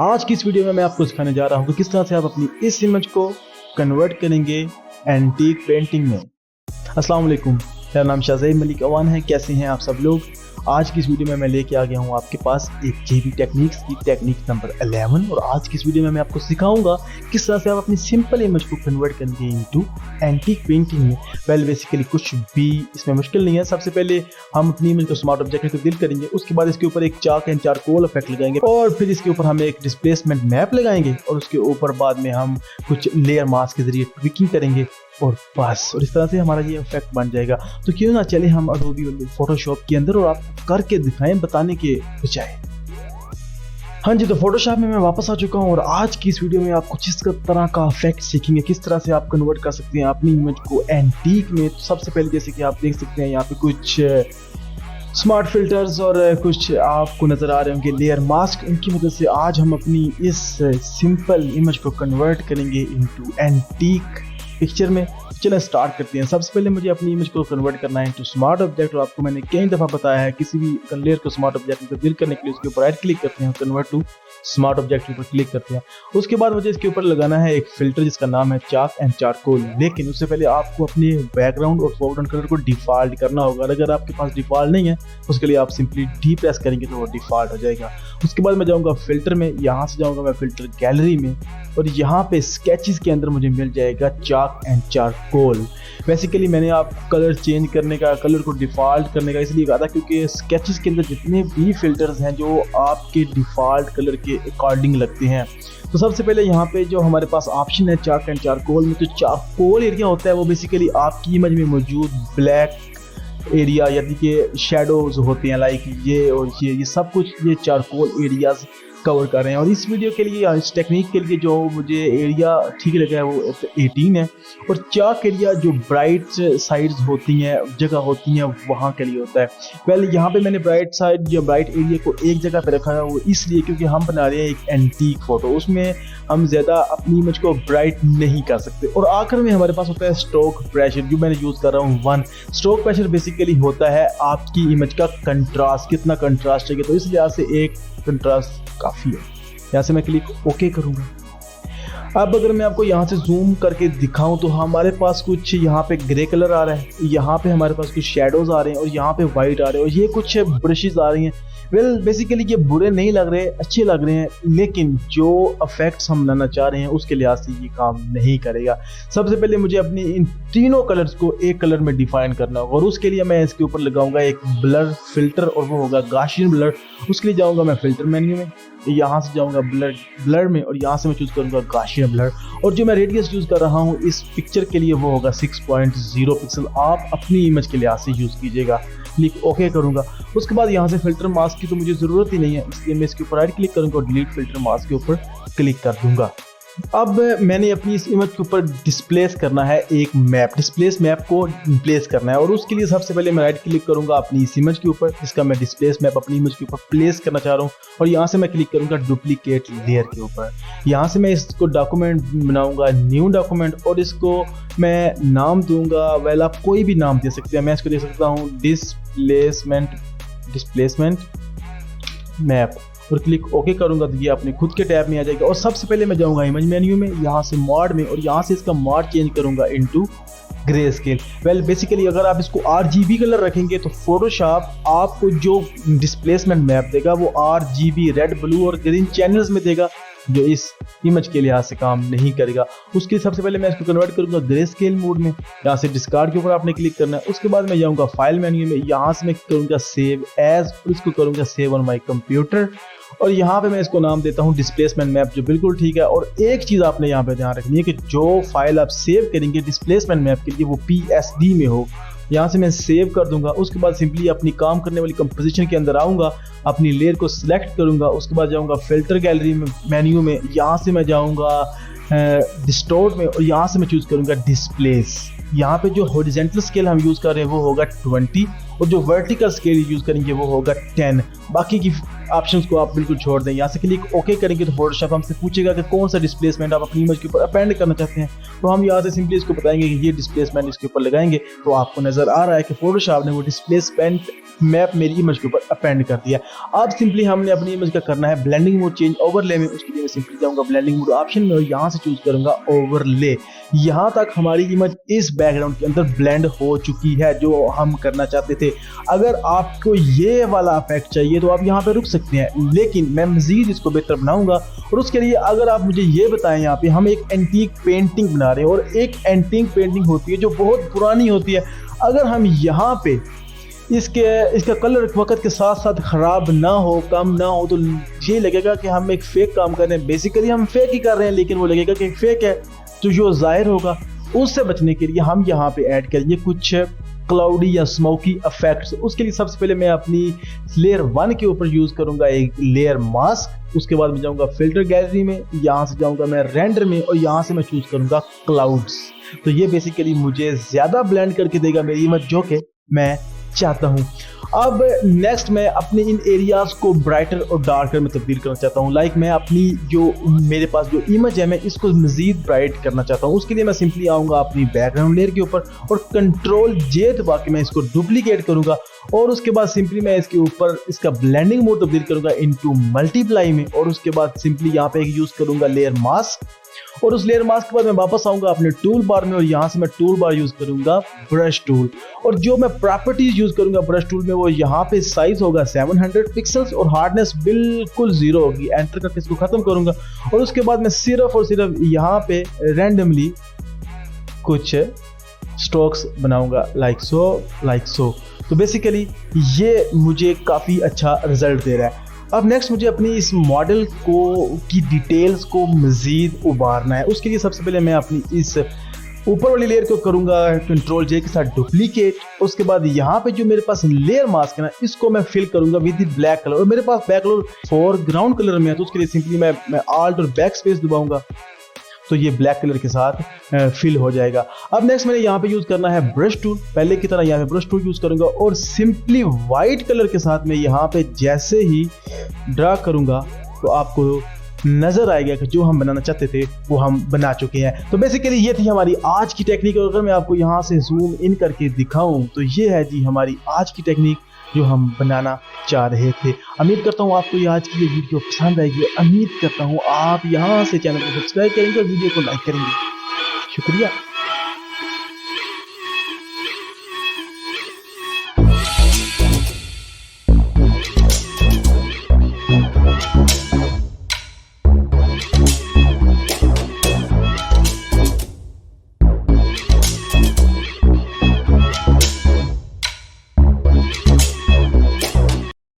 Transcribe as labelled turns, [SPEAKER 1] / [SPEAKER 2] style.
[SPEAKER 1] आज की इस वीडियो में मैं आपको सिखाने जा रहा हूँ कि किस तरह से आप अपनी इस इमेज को कन्वर्ट करेंगे एंटीक पेंटिंग में। अस्सलाम वालेकुम, मेरा नाम शाहज़ैब मलिक अवान है। कैसे हैं आप सब लोग? आज की इस वीडियो में मैं लेके आ गया हूँ आपके पास एक JB टेक्निक्स की टेक्निक नंबर 11 और आज की इस वीडियो में मैं आपको सिखाऊंगा किस तरह से आप अपनी सिंपल इमेज को कन्वर्ट करेंगे इनटू एंटीक पेंटिंग में। वेल बेसिकली कुछ भी इसमें मुश्किल नहीं है। सबसे पहले हम अपनी इमेज को स्मार्ट ऑब्जेक्ट में तब्दील करेंगे, उसके बाद इसके ऊपर एक चाक एंड चारकोल इफेक्ट लगाएंगे और फिर इसके ऊपर हम एक डिस्प्लेसमेंट मैप लगाएंगे और उसके ऊपर बाद में हम कुछ लेयर मास्क के जरिए ट्विकिंग करेंगे और बस। और इस तरह से हमारा ये इफेक्ट बन जाएगा। तो क्यों ना चले हम अडोबी और फोटोशॉप के अंदर और आपको करके दिखाएं बताने के बजाय। हाँ जी, तो फोटोशॉप में मैं वापस आ चुका हूँ और आज की इस वीडियो में आपको जिस तरह का इफेक्ट सीखेंगे, किस तरह से आप कन्वर्ट कर सकते हैं अपनी इमेज को एंटीक में। तो सबसे पहले जैसे कि आप देख सकते हैं यहाँ पे कुछ स्मार्ट फिल्टर्स और कुछ आपको नज़र आ रहे होंगे लेयर मास्क। इनकी मदद से आज हम अपनी इस सिंपल इमेज को कन्वर्ट करेंगे इनटू एंटीक पिक्चर में। चलें स्टार्ट करते हैं। सबसे पहले मुझे अपनी इमेज को कन्वर्ट करना है इनटू स्मार्ट ऑब्जेक्ट और आपको मैंने कई दफ़ा बताया है किसी भी लेयर को स्मार्ट ऑब्जेक्ट में तब्दील करने के लिए उसके ऊपर राइट क्लिक करते हैं, कन्वर्ट टू स्मार्ट ऑब्जेक्ट के ऊपर क्लिक करते हैं। उसके बाद मुझे इसके ऊपर लगाना है एक फिल्टर जिसका नाम है चाक एंड चारकोल। लेकिन उससे पहले आपको अपने बैकग्राउंड और फोरग्राउंड कलर को डिफॉल्ट करना होगा। अगर आपके पास डिफॉल्ट नहीं है उसके लिए आप सिंपली डी प्रेस करेंगे तो वो डिफॉल्ट हो जाएगा। उसके बाद मैं जाऊंगा फिल्टर में, यहाँ से जाऊंगा मैं फिल्टर गैलरी में और यहाँ पे स्केचेस के अंदर मुझे मिल जाएगा चाक एंड चारकोल। बेसिकली मैंने आप कलर चेंज करने का, कलर को डिफ़ॉल्ट करने का इसलिए कहा था क्योंकि स्केचेस के अंदर जितने भी फिल्टर्स हैं जो आपके डिफ़ॉल्ट कलर के अकॉर्डिंग लगते हैं। तो सबसे पहले यहाँ पे जो हमारे पास ऑप्शन है चाक एंड चारकोल में, तो चारकोल एरिया होता है वो बेसिकली आपकी इमेज में मौजूद ब्लैक एरिया यानी कि शेडोज होते हैं, लाइक ये और ये सब कुछ ये चारकोल एरियाज कवर कर रहे हैं। और इस वीडियो के लिए, इस टेक्निक के लिए जो मुझे एरिया ठीक लगा है वो 18 है और चाक एरिया जो ब्राइट साइड्स होती हैं, जगह होती हैं, वहाँ के लिए होता है। वेल यहाँ पे मैंने ब्राइट साइड या ब्राइट एरिया को एक जगह पे रखा है वो इसलिए क्योंकि हम बना रहे हैं एक एंटीक फोटो, उसमें हम ज़्यादा अपनी इमेज को ब्राइट नहीं कर सकते। और आखिर में हमारे पास होता है स्ट्रोक प्रेशर, जो मैंने यूज़ कर रहा हूँ 1। स्ट्रोक प्रेशर बेसिकली होता है आपकी इमेज का कंट्रास्ट, कितना कंट्रास्ट चाहिए, तो इस लिहाज से एक कंट्रास्ट काफ़ी है। यहाँ से मैं क्लिक ओके करूँगा। अब अगर मैं आपको यहाँ से जूम करके दिखाऊं तो हमारे पास कुछ यहाँ पे ग्रे कलर आ रहा है, यहाँ पे हमारे पास कुछ शेडोज आ रहे हैं और यहाँ पे वाइट आ रहे हैं और ये कुछ ब्रशेस आ रही हैं। वेल बेसिकली ये बुरे नहीं लग रहे, अच्छे लग रहे हैं, लेकिन जो इफेक्ट्स हम लाना चाह रहे हैं उसके लिहाज से ये काम नहीं करेगा। सबसे पहले मुझे अपनी इन तीनों कलर्स को एक कलर में डिफाइन करना होगा और उसके लिए मैं इसके ऊपर लगाऊंगा एक ब्लर फिल्टर और वो होगा गॉसियन ब्लर। उसके लिए जाऊंगा मैं फिल्टर मेन्यू में, यहाँ से जाऊंगा ब्लर में और यहाँ से मैं चूज़ करूंगा गॉसियन ब्लर और जो मैं रेडियस यूज़ कर रहा हूँ इस पिक्चर के लिए वो होगा 6.0 पिक्सल। आप अपनी इमेज के लिहाज से यूज़ कीजिएगा। क्लिक ओके करूंगा। उसके बाद यहाँ से फिल्टर मास्क की तो मुझे ज़रूरत ही नहीं है, इसलिए मैं इसके ऊपर राइट क्लिक करूंगा और डिलीट फिल्टर मास्क के ऊपर क्लिक कर दूंगा। अब मैंने अपनी इस इमेज के ऊपर डिस्प्लेस करना है एक मैप, डिस्प्लेस मैप को प्लेस करना है और उसके लिए सबसे पहले मैं राइट क्लिक करूंगा अपनी इस इमेज के ऊपर जिसका मैं डिस्प्लेस मैप अपनी इमेज के ऊपर प्लेस करना चाह रहा हूं और यहाँ से मैं क्लिक करूंगा डुप्लीकेट लेयर के ऊपर। यहाँ से मैं इसको डॉक्यूमेंट बनाऊंगा, न्यू डॉक्यूमेंट, और इसको मैं नाम दूंगा, वेल आप कोई भी नाम दे सकते हैं। मैं इसको दे सकता हूँ डिस्प्लेसमेंट मैप और क्लिक ओके करूंगा तो ये अपने खुद के टैब में आ जाएगा। और सबसे पहले मैं जाऊंगा इमेज मेन्यू में, यहाँ से मॉड में और यहाँ से इसका मॉड चेंज करूंगा into grey scale. Well basically अगर आप इसको RGB कलर रखेंगे तो फोटोशॉप आपको जो डिस्प्लेसमेंट मैप देगा वो RGB रेड, ब्लू और ग्रीन चैनल्स में देगा, जो इस इमेज के लिहाज से काम नहीं करेगा। उसके सबसे पहले मैं इसको कन्वर्ट करूंगा ग्रे स्केल मोड में। यहाँ से डिस्कार्ड के ऊपर आपने क्लिक करना है। उसके बाद मैं जाऊंगा फाइल मेन्यू में, यहाँ से मैं करूंगा सेव एज और इसको करूंगा सेव ऑन माई कंप्यूटर और यहाँ पे मैं इसको नाम देता हूँ डिस्प्लेसमेंट मैप, जो बिल्कुल ठीक है। और एक चीज़ आपने यहाँ पे ध्यान रखनी है कि जो फाइल आप सेव करेंगे डिस्प्लेसमेंट मैप के लिए वो PSD में हो। यहाँ से मैं सेव कर दूंगा। उसके बाद सिंपली अपनी काम करने वाली कंपोजिशन के अंदर आऊँगा, अपनी लेयर को सिलेक्ट करूँगा। उसके बाद जाऊँगा फिल्टर गैलरी में, मेन्यू में, यहाँ से मैं जाऊँगा डिस्टोर्ट में और यहाँ से मैं चूज़ करूँगा डिस्प्लेस। यहाँ पे जो हॉरिजॉन्टल स्केल हम यूज़ कर रहे हैं वो होगा 20 और जो वर्टिकल स्केल यूज़ करेंगे वो होगा 10। बाकी की ऑप्शंस को आप बिल्कुल छोड़ दें। यहाँ से क्लिक ओके करेंगे तो फोटोशॉप हमसे पूछेगा कि कौन सा डिस्प्लेसमेंट आप अपनी इमेज के ऊपर अपेंड करना चाहते हैं, तो हम यहाँ से सिंपली इसको बताएंगे कि ये डिस्प्लेसमेंट इसके ऊपर लगाएंगे। तो आपको नजर आ रहा है कि फोटोशॉप ने वो डिस्प्लेसमेंट मैप मेरी इमेज के ऊपर अपेंड कर दिया। अब सिंपली हमने अपनी इमेज का करना है ब्लेंडिंग मोड चेंज ओवरले में। उसके लिए मैं सिंपली जाऊंगा ब्लेंडिंग मोड ऑप्शन में और यहाँ से चूज करूंगा ओवरले। यहाँ तक हमारी इमेज इस बैकग्राउंड के अंदर ब्लेंड हो चुकी है जो हम करना चाहते थे। अगर आपको ये वाला इफेक्ट चाहिए तो आप यहाँ पे रुक सकते हैं, लेकिन मैं मजीद इसको बेहतर बनाऊंगा। और उसके लिए अगर आप मुझे ये बताएं, यहाँ पे हम एक एंटीक पेंटिंग बना रहे हैं और एक एंटीक पेंटिंग होती है जो बहुत पुरानी होती है। अगर हम यहाँ पे इसका कलर वक्त के साथ साथ ख़राब ना हो, कम ना हो, तो ये लगेगा कि हम एक फेक काम कर रहे हैं। बेसिकली हम फेक ही कर रहे हैं, लेकिन वो लगेगा कि फेक है, तो जो जाहिर होगा। उससे बचने के लिए हम यहाँ पे ऐड करेंगे कुछ क्लाउडी या स्मोकी इफेक्ट्स। उसके लिए सबसे पहले मैं अपनी लेयर 1 के ऊपर यूज़ करूँगा एक लेयर मास्क। उसके बाद मैं जाऊँगा फिल्टर गैलरी में, यहाँ से जाऊँगा मैं रेंडर में और यहाँ से मैं चूज़ करूँगा क्लाउड्स। तो ये बेसिकली मुझे ज़्यादा ब्लेंड करके देगा मेरी इमेज, जो कि मैं चाहता हूं। अब नेक्स्ट मैं अपने इन एरियाज को ब्राइटर और डार्कर में तब्दील करना चाहता हूं। लाइक मैं अपनी जो मेरे पास जो इमेज है मैं इसको मजीद ब्राइट करना चाहता हूं। उसके लिए मैं सिंपली आऊंगा अपनी बैकग्राउंड लेयर के ऊपर और कंट्रोल जे दबा के मैं इसको डुप्लीकेट करूंगा और उसके बाद सिंपली मैं इसके ऊपर इसका ब्लेंडिंग मोड तब्दील करूंगा इनटू मल्टीप्लाई में। और उसके बाद सिंपली यहाँ पे यूज करूंगा लेयर मास्क और उस लेयर मास्क के बाद मैं वापस आऊंगा अपने टूल बार में और यहाँ से मैं टूल बार यूज करूंगा ब्रश टूल। और जो मैं प्रॉपर्टीज यूज करूंगा ब्रश टूल में वो यहाँ पे साइज होगा 700 पिक्सल्स और हार्डनेस बिल्कुल 0 होगी। एंटर करके इसको खत्म करूंगा और उसके बाद मैं सिर्फ और सिर्फ यहाँ पे रैंडमली कुछ स्ट्रोक्स बनाऊंगा, लाइक सो। तो बेसिकली ये मुझे काफ़ी अच्छा रिजल्ट दे रहा है। अब नेक्स्ट मुझे अपनी इस मॉडल की डिटेल्स को मज़ीद उभारना है। उसके लिए सबसे पहले मैं अपनी इस ऊपर वाली लेयर को करूंगा कंट्रोल जे के साथ डुप्लीकेट। उसके बाद यहाँ पे जो मेरे पास लेयर मास्क है ना, इसको मैं फिल करूंगा विद ब्लैक कलर और मेरे पास बैक कलर फोरग्राउंड कलर में है। तो उसके लिए सिंपली मैं आल्ट और बैक स्पेस दबाऊंगा तो ये ब्लैक कलर के साथ फिल हो जाएगा। अब नेक्स्ट मैंने यहाँ पे यूज करना है ब्रश टूल। पहले की तरह यहाँ पे ब्रश टूल यूज करूंगा और सिंपली वाइट कलर के साथ मैं यहाँ पे जैसे ही ड्रा करूंगा तो आपको नजर आएगा कि जो हम बनाना चाहते थे वो हम बना चुके हैं। तो बेसिकली ये थी हमारी आज की टेक्निक। और अगर मैं आपको यहाँ से जूम इन करके दिखाऊं तो ये है जी हमारी आज की टेक्निक जो हम बनाना चाह रहे थे। उम्मीद करता हूँ आपको ये आज की ये वीडियो पसंद आएगी। उम्मीद करता हूँ आप यहाँ से चैनल को सब्सक्राइब करेंगे और वीडियो को लाइक करेंगे। शुक्रिया।